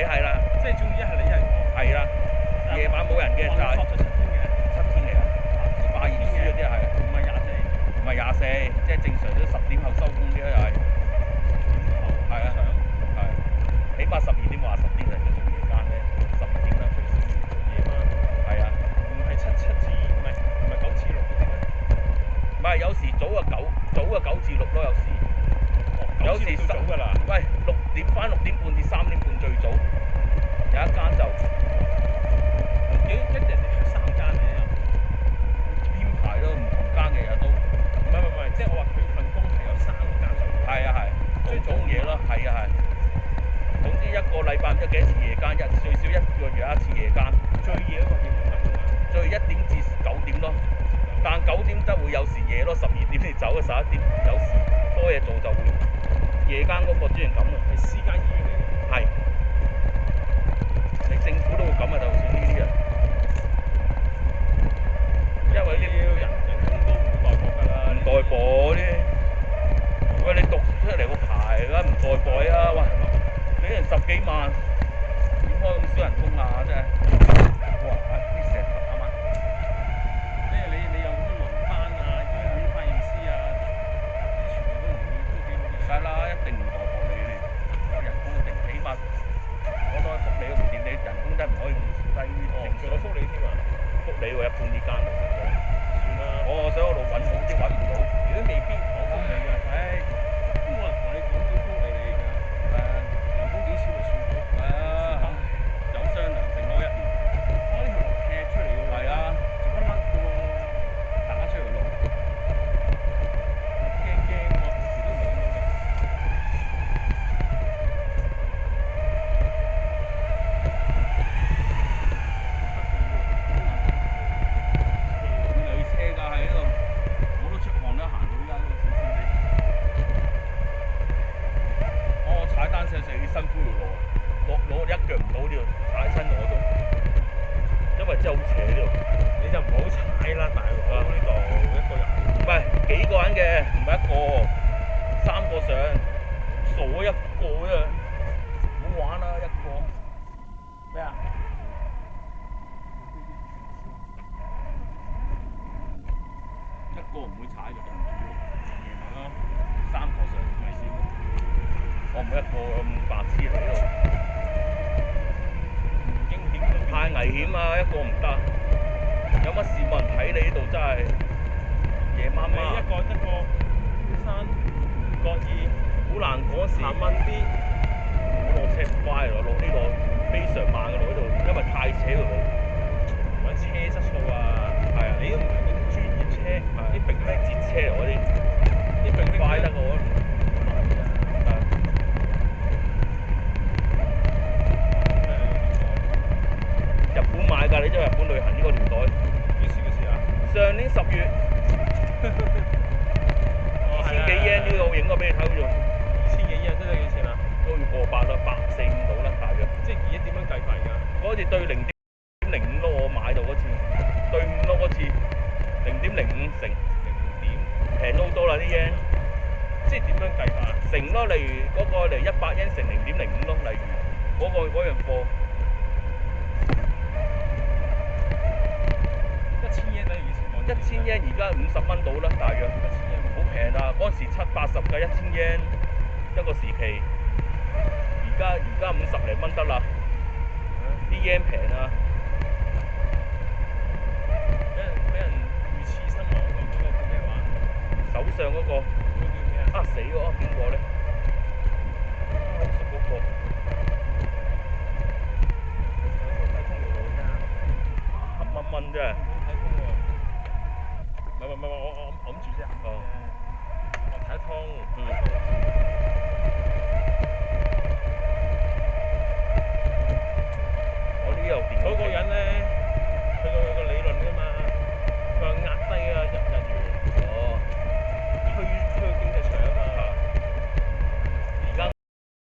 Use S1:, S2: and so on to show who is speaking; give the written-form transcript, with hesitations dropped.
S1: 係啦，
S2: 即係總之一係你一係我。
S1: 係啦，夜晚冇人嘅就係
S2: 運作就7天嘅，
S1: 7天嚟㗎，化驗師嗰啲係
S2: 唔係24。
S1: 唔係24，即係正常都10點後收工啲又係。係啊，係，起碼12點話10點嚟做夜間咧，12點啦最少要做夜班。係啊，
S2: 唔係7至唔係9至6嗰啲咩？
S1: 唔係有時早啊9至6咯，有時。有時
S2: 早㗎啦。
S1: 喂，6點翻6點半至3點半最早，有一間就
S2: 一日3間嚟啊？
S1: 編排咯，唔同間嘅日都。
S2: 唔係，即係我話佢份工係有3個間數。
S1: 係啊係，做中嘢咯，係啊係。總之一個禮拜唔知幾多次夜間，最少1個月有1次夜間。
S2: 最夜嗰個幾點返工啊？
S1: 最1點至9點咯，但9點得會有時夜咯，12點你走啊11點，有時多嘢做就會夜間嗰個專員咁啊。
S2: 係私家醫院嚟嘅。
S1: 係。你政府都會咁啊，就算呢啲啊。因為呢啲
S2: 人工都唔代薄㗎啦。
S1: 唔代薄啲。喂，你讀出嚟個牌㗎，唔代薄啊！喂，俾人10幾萬，點開咁少人工啊？真係。哇！啲石頭啱啱。
S2: 你有咁多輪班啊，醫院化驗師啊，啲全部都唔會都幾好嘅。
S1: 梗係啦，一定唔代薄你哋，有人工一定，起碼我當福利都唔掂，你人工真係唔可以咁低於正常。
S2: 仲有福利添啊？
S1: 福利喎，一般呢間嚟講。
S2: 算啦。
S1: 我想嗰度揾好啲，揾唔到。
S2: 如果未必講福利㗎，唉，都冇人同你講啲福利你而家。人工幾少咪算咯。
S1: 有商量剩多1年。
S2: 我呢條路劈出嚟㗎喎。
S1: 係啊，
S2: 做乜甩㗎喎？
S1: 打出條路。
S2: 驚喎，平時都唔係咁樣嘅。
S1: 女車㗎喺度，我都出汗啦，行到依家都少少地。我踩單車成啲辛苦條路，攞一腳唔到呢度，踩親我都，因為真係好斜呢度。
S2: 你就唔好踩啦，大佬呢度一個人。
S1: 唔係幾個人嘅，唔係一個，3個上，傻一個啫，唔好玩啦一個。咩啊？一個唔會踩嘅，對唔住喎。夜晚啦，3個上危險。我唔係一個咁白痴嚟呢度。
S2: 驚險都
S1: 太危險啊！一個唔得。有乜事冇人睇你呢度真係。夜媽媽。
S2: 一個山唔覺意，
S1: 好難嗰時。
S2: 行問啲。
S1: 我落車唔乖落呢度非常慢嘅路呢度，因為太斜條路。
S2: 揾車質素啊。
S1: 係啊，
S2: 你都唔係嗰啲專業車，啲並拎
S1: 截車嚟嗰啲，
S2: 啲並拎
S1: 快得過我。日本買㗎，你知日本旅行呢個年代。
S2: 幾時啊？
S1: 上年10月。2000幾yen呢個影過俾你睇好似。
S2: 2000幾yen都得幾錢啊？
S1: 都要過百啦，140-145到啦，大約。
S2: 即係而家點樣計法而家？
S1: 嗰次對0.05咯，我買到嗰次，對5咯嗰次，0.05成平咗好多啦啲yen。
S2: 即係點樣計法啊？
S1: 乘咯，例如嗰個嚟100yen乘0.05咯，例如嗰樣貨。
S2: 1000yen等於幾錢
S1: ？1000yen而家50蚊到啦，大約。好平啊！嗰陣時70-80㗎1000yen一個時期，而家50零蚊得啦。啲yen平啊！
S2: 俾人遇刺身亡嗰個叫咩話？
S1: 手上嗰個。
S2: 嗰個叫咩啊？
S1: 死喎！邊個咧？